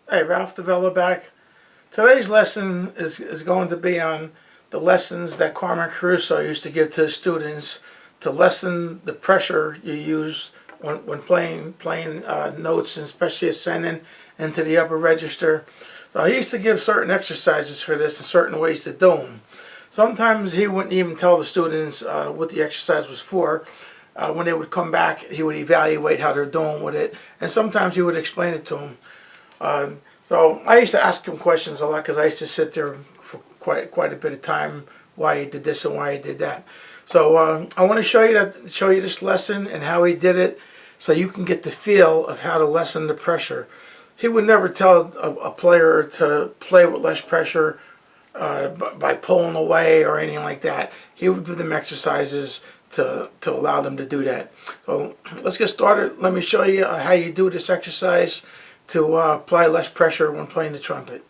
Hey, Ralph Davella back. Today's lesson is going to be on the lessons that Carmine Caruso used to give to his students to lessen the pressure you use when playing notes, and especially ascending into the upper register. So he used to give certain exercises for this and certain ways to do them. Sometimes he wouldn't even tell the students what the exercise was for. When they would come back, he would evaluate how they're doing with it, and sometimes he would explain it to them. So I used to ask him questions a lot because I used to sit there for quite a bit of time why he did this and why he did that. So I want to show you this lesson and how he did it, so you can get the feel of how to lessen the pressure. He would never tell a player to play with less pressure by pulling away or anything like that. He would give them exercises to allow them to do that. So let's get started. Let me show you how you do this exercise to apply less pressure when playing the trumpet.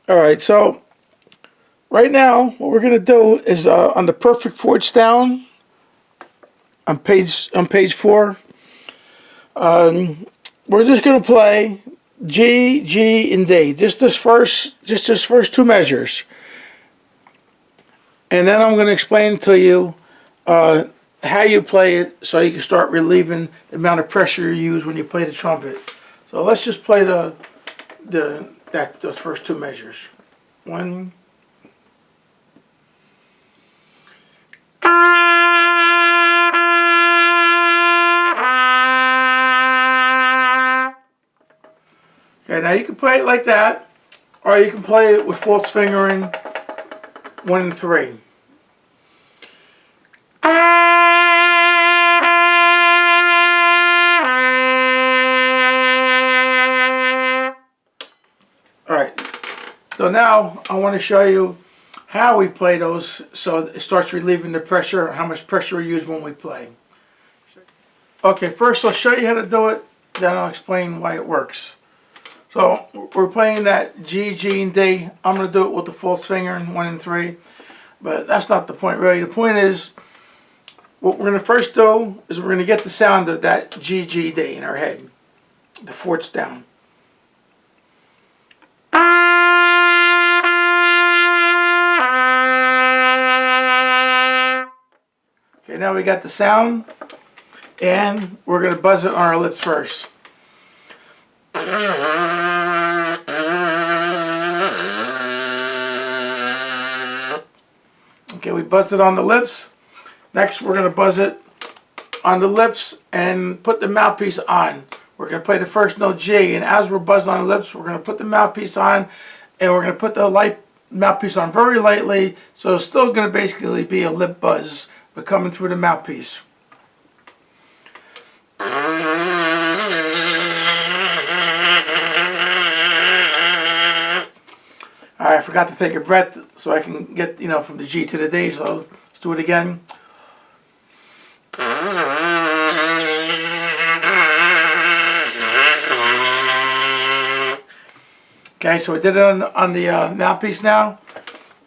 Alright, so right now what we're going to do is on the perfect fourths down on page 4, we're just going to play G, G, and D. Just this first two measures. And then I'm going to explain to you how you play it so you can start relieving the amount of pressure you use when you play the trumpet. So let's just play those first two measures. One. Okay, now you can play it like that, or you can play it with false fingering 1 and 3. Alright, so now I want to show you how we play those so it starts relieving the pressure, how much pressure we use when we play. Okay, first I'll show you how to do it, then I'll explain why it works. So we're playing that G, G, and D. I'm going to do it with the false fingering 1 and 3, but that's not the point really. The point is, what we're going to first do is we're going to get the sound of that G, G, D in our head, the fourths down. Okay, now we got the sound, and we're going to buzz it on our lips first. Okay, we buzzed it on the lips. Next, we're going to buzz it on the lips and put the mouthpiece on. We're going to play the first note G, and as we're buzzing on the lips, we're going to put the mouthpiece on, and we're going to put the mouthpiece on very lightly, so it's still going to basically be a lip buzz, but coming through the mouthpiece. Alright, I forgot to take a breath so I can get, from the G to the D, so let's do it again. Okay, so we did it on the mouthpiece now.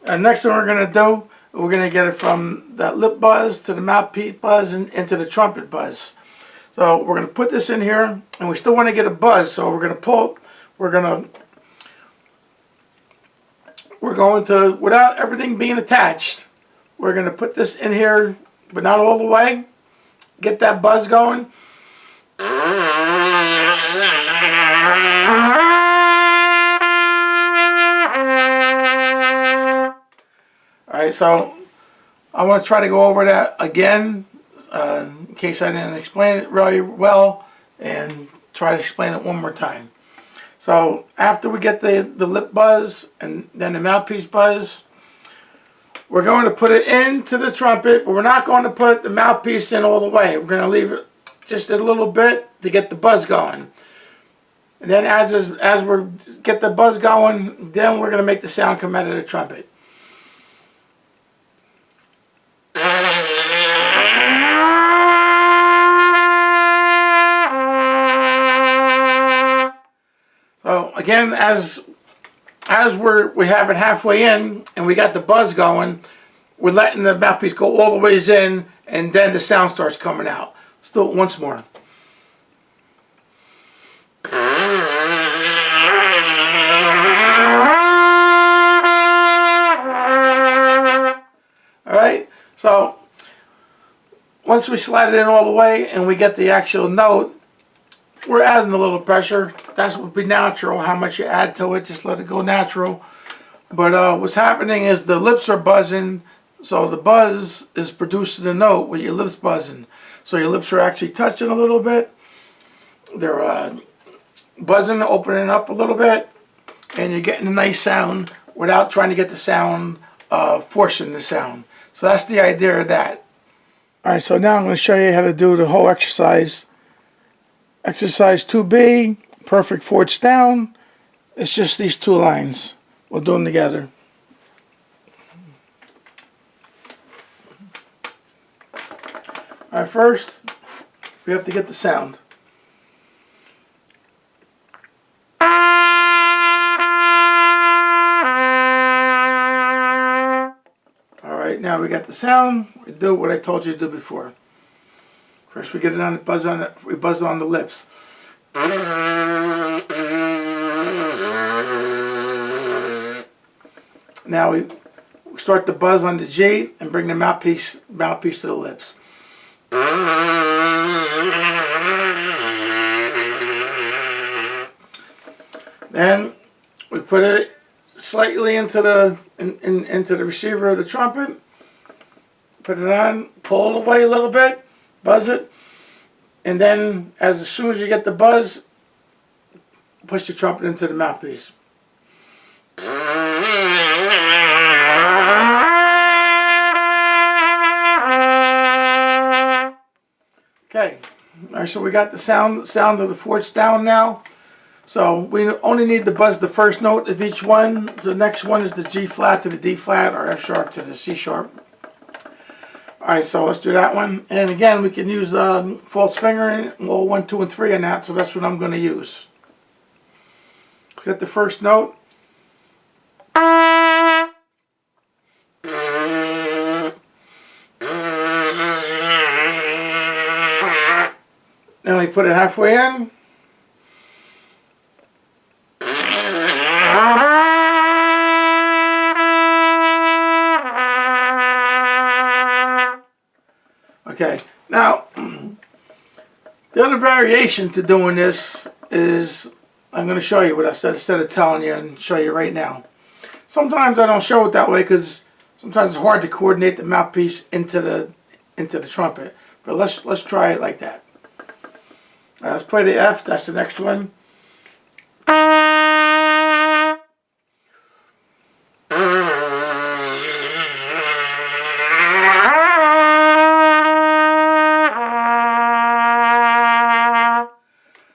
Next thing we're going to do, we're going to get it from that lip buzz to the mouthpiece buzz and into the trumpet buzz. So we're going to put this in here, and we still want to get a buzz, so we're going to pull, we're going to, without everything being attached, we're going to put this in here, but not all the way. Get that buzz going. Alright, so I want to try to go over that again in case I didn't explain it really well, and try to explain it one more time. So after we get the lip buzz and then the mouthpiece buzz, we're going to put it into the trumpet, but we're not going to put the mouthpiece in all the way. We're going to leave it just a little bit to get the buzz going. And then as we get the buzz going, then we're going to make the sound come out of the trumpet. So again, as we have it halfway in and we got the buzz going, we're letting the mouthpiece go all the ways in, and then the sound starts coming out. Let's do it once more. once we slide it in all the way and we get the actual note, we're adding a little pressure. That would be natural. How much you add to it, just let it go natural. But what's happening is the lips are buzzing, so the buzz is producing a note with your lips buzzing. So your lips are actually touching a little bit. They're buzzing, opening up a little bit, and you're getting a nice sound without trying to get the sound, forcing the sound. So that's the idea of that. Alright, so now I'm going to show you how to do the whole exercise. Exercise 2B, perfect fourths down. It's just these two lines. We'll do them together. Alright, first, we have to get the sound. Alright, now we got the sound. We do what I told you to do before. First we get it on the buzz on we buzz on the lips. Now we start the buzz on the G and bring the mouthpiece to the lips. Then we put it slightly into the receiver of the trumpet. Put it on, pull it away a little bit, buzz it, and then as soon as you get the buzz, push the trumpet into the mouthpiece. Okay, all right, so we got the sound of the fourths down now. So we only need to buzz the first note of each one. So the next one is the G flat to the D flat, or F sharp to the C sharp. Alright, so let's do that one. And again, we can use false fingering, well, 1, 2, and 3 on that, so that's what I'm going to use. Let's get the first note. Then we put it halfway in. Okay, now the other variation to doing this is, I'm going to show you what I said instead of telling you, and show you right now. Sometimes I don't show it that way because sometimes it's hard to coordinate the mouthpiece into the trumpet. But let's try it like that. Let's play the F. That's the next one.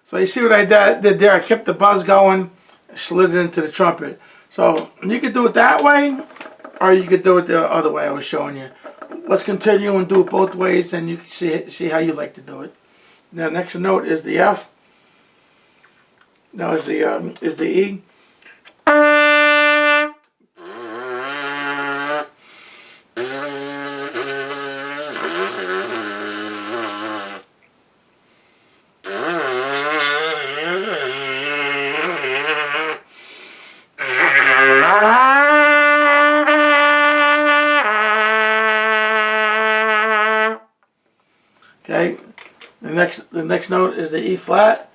So you see what I did there? I kept the buzz going, slid it into the trumpet. So you could do it that way, or you could do it the other way I was showing you. Let's continue and do it both ways, and you can see how you like to do it. Now, next note is the F. Now is the E. Okay, the next note is the E flat.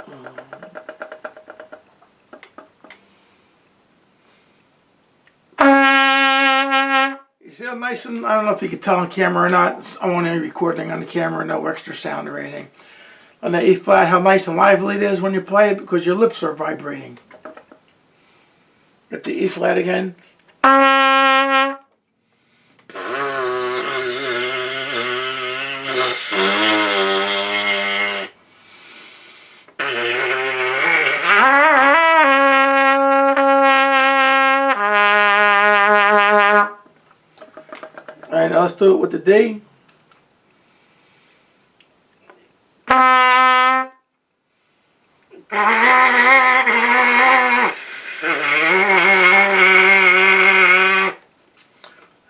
You see how nice and, I don't know if you can tell on camera or not, I'm only recording on the camera, no extra sound or anything. On the E flat, how nice and lively it is when you play it because your lips are vibrating. Get the E flat again. Alright, now let's do it with the D.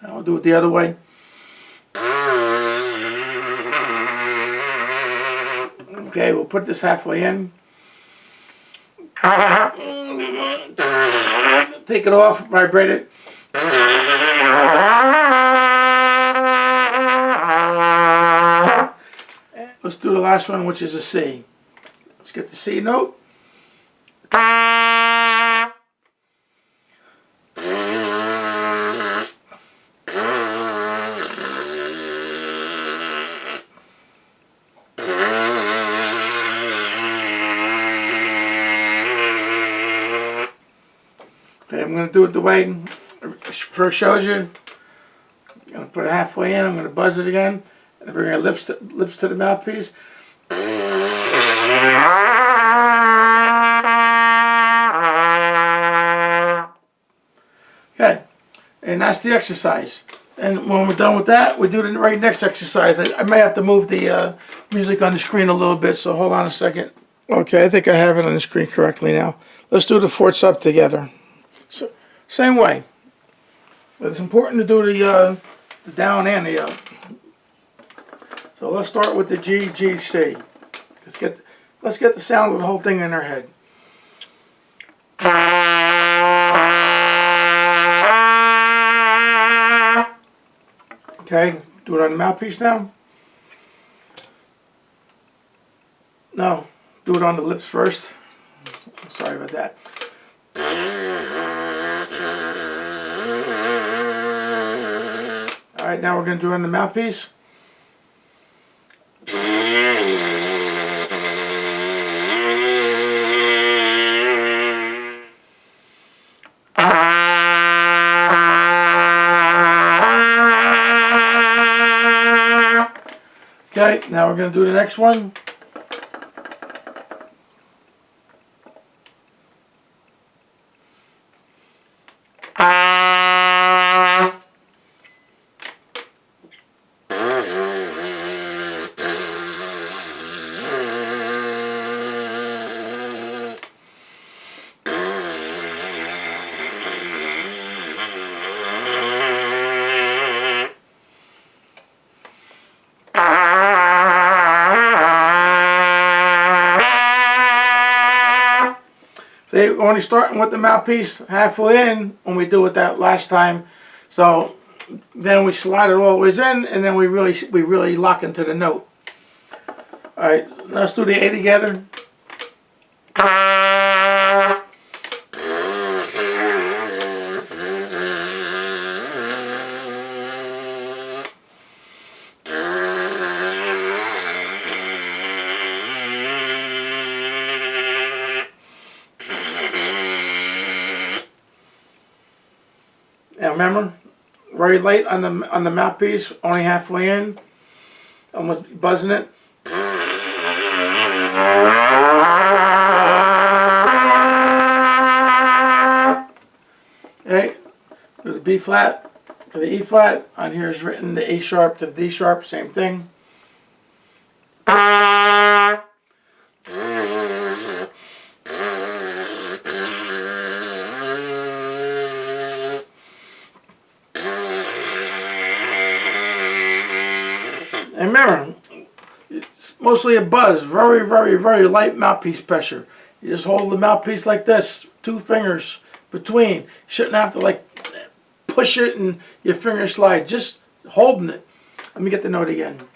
Now we'll do it the other way. Okay, we'll put this halfway in. Take it off, vibrate it. let's do the last one, which is a C. Let's get the C note. Okay, I'm going to do it the way first shows you. I'm going to put it halfway in. I'm going to buzz it again. And bring our lips to the mouthpiece. Okay, and that's the exercise. And when we're done with that, we do the right next exercise. I may have to move the music on the screen a little bit, so hold on a second. Okay, I think I have it on the screen correctly now. Let's do the fourths up together. So, same way. But it's important to do the down and the up. So let's start with the G, G, C. Let's get the sound of the whole thing in our head. Okay, do it on the mouthpiece now. No, do it on the lips first. Sorry about that. Alright, now we're going to do it on the mouthpiece. Okay, now we're going to do the next one. See, we're only starting with the mouthpiece halfway in when we do it that last time. So then we slide it all the way in, and then we really lock into the note. All right, let's do the A together. Now remember, very late on the mouthpiece, only halfway in, almost buzzing it. Okay, do the B flat to the E flat. On here is written the A sharp to the D sharp, same thing. And remember, it's mostly a buzz, very, very, very light mouthpiece pressure. You just hold the mouthpiece like this, 2 fingers between. You shouldn't have to like push it and your fingers slide, just holding it. Let me get the note again.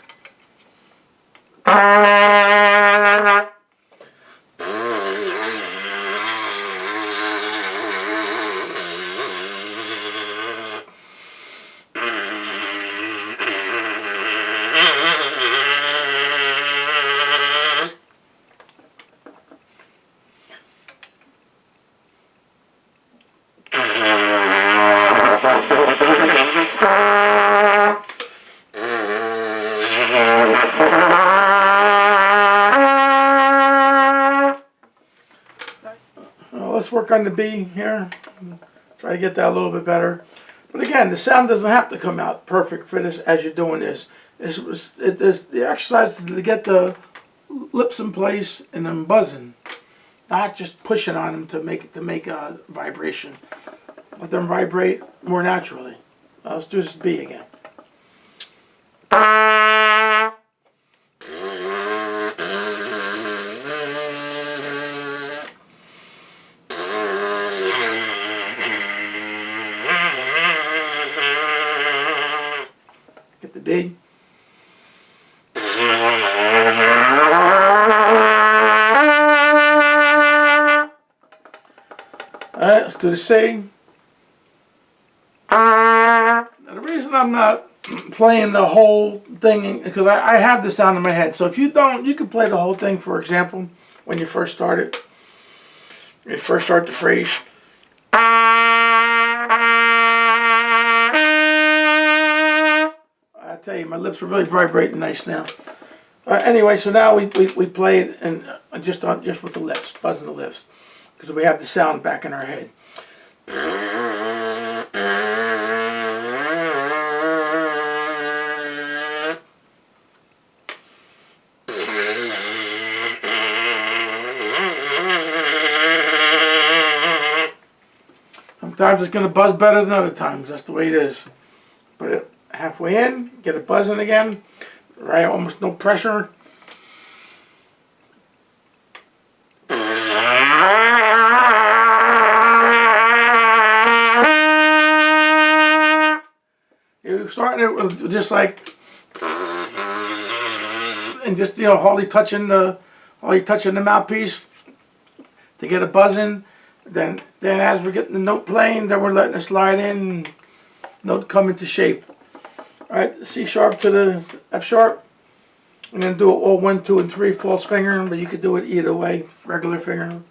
Let's work on the B here. Try to get that a little bit better. But again, the sound doesn't have to come out perfect for this as you're doing this. The exercise is to get the lips in place and then buzzing, not just pushing on them to make a vibration. Let them vibrate more naturally. Let's do this B again. Get the D. to the C. Now, the reason I'm not playing the whole thing, because I have the sound in my head. So if you don't, you can play the whole thing, for example, when you first start it. When you first start the phrase. I tell you, my lips are really vibrating nice now. Anyway, so now we play it and just with the lips, buzzing the lips, because we have the sound back in our head. Sometimes it's going to buzz better than other times. That's the way it is. Put it halfway in, get it buzzing again. Right, almost no pressure. You're starting it with just like, and just, you know, hardly touching the mouthpiece to get it buzzing. Then as we're getting the note playing, then we're letting it slide in, and note come into shape. Alright, C sharp to the F sharp. I'm going to do it all 1, 2, and 3 false finger, but you could do it either way, regular finger.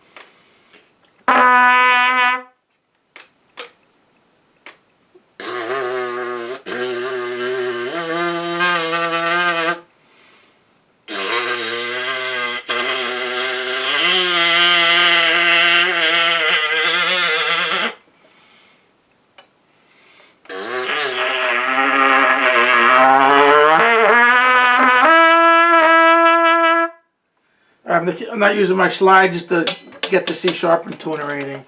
I'm not using my slide just to get the C sharp and tune or anything.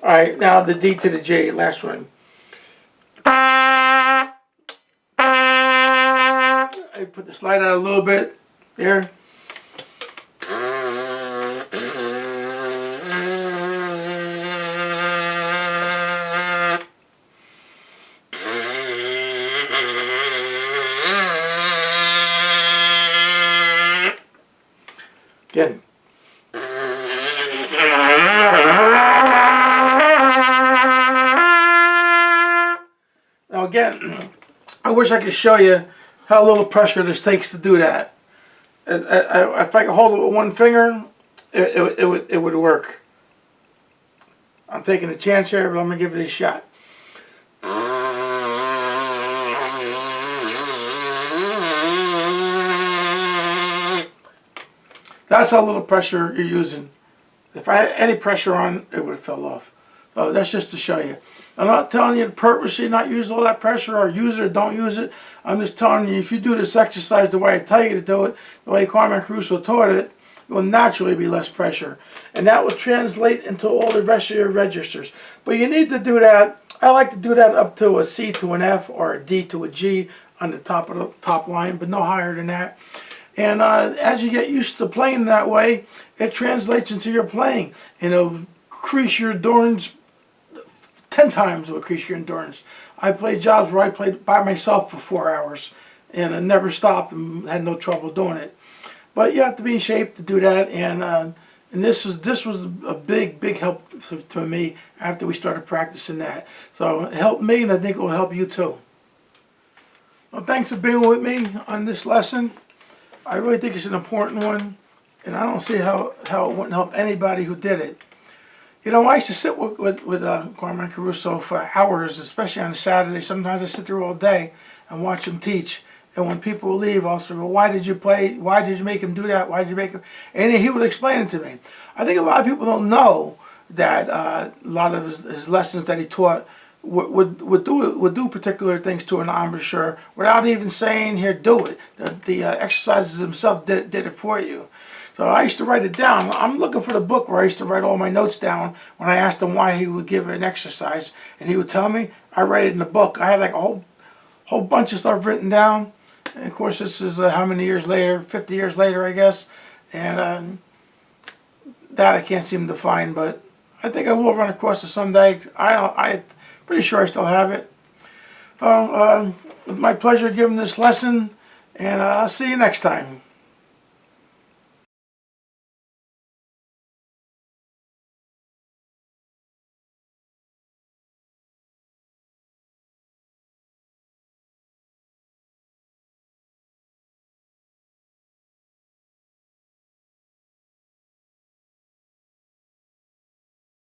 Alright, now the D to the J, last one. I put the slide out a little bit there. Again. Now again, I wish I could show you how little pressure this takes to do that. If I could hold it with one finger, it would work. I'm taking a chance here, but I'm going to give it a shot. That's how little pressure you're using. If I had any pressure on, it would have fell off. So that's just to show you. I'm not telling you to purposely not use all that pressure or use it or don't use it. I'm just telling you, if you do this exercise the way I tell you to do it, the way Carmine Caruso taught it, it will naturally be less pressure. And that will translate into all the rest of your registers. But you need to do that. I like to do that up to a C to an F or a D to a G on the top of the top line, but no higher than that. And as you get used to playing that way, it translates into your playing. And it'll increase your endurance 10 times. It'll increase your endurance. I played jobs where I played by myself for 4 hours, and I never stopped and had no trouble doing it. But you have to be in shape to do that. And this was a big help to me after we started practicing that. So it helped me, and I think it will help you too. Well, thanks for being with me on this lesson. I really think it's an important one, and I don't see how it wouldn't help anybody who did it. You know, I used to sit with Carmine Caruso for hours, especially on a Saturday. Sometimes I sit there all day and watch him teach. And when people would leave, I'll say, well, why did you play? Why did you make him do that? Why did you make him? And he would explain it to me. I think a lot of people don't know that a lot of his lessons that he taught would do particular things to an embouchure without even saying, here, do it. The exercises themselves did it for you. So I used to write it down. I'm looking for the book where I used to write all my notes down when I asked him why he would give an exercise, and he would tell me. I write it in the book. I had like a whole bunch of stuff written down. And of course, this is how many years later? 50 years later, I guess. And that I can't seem to find, but I think I will run across it someday. I'm pretty sure I still have it. It's my pleasure giving this lesson, and I'll see you next time.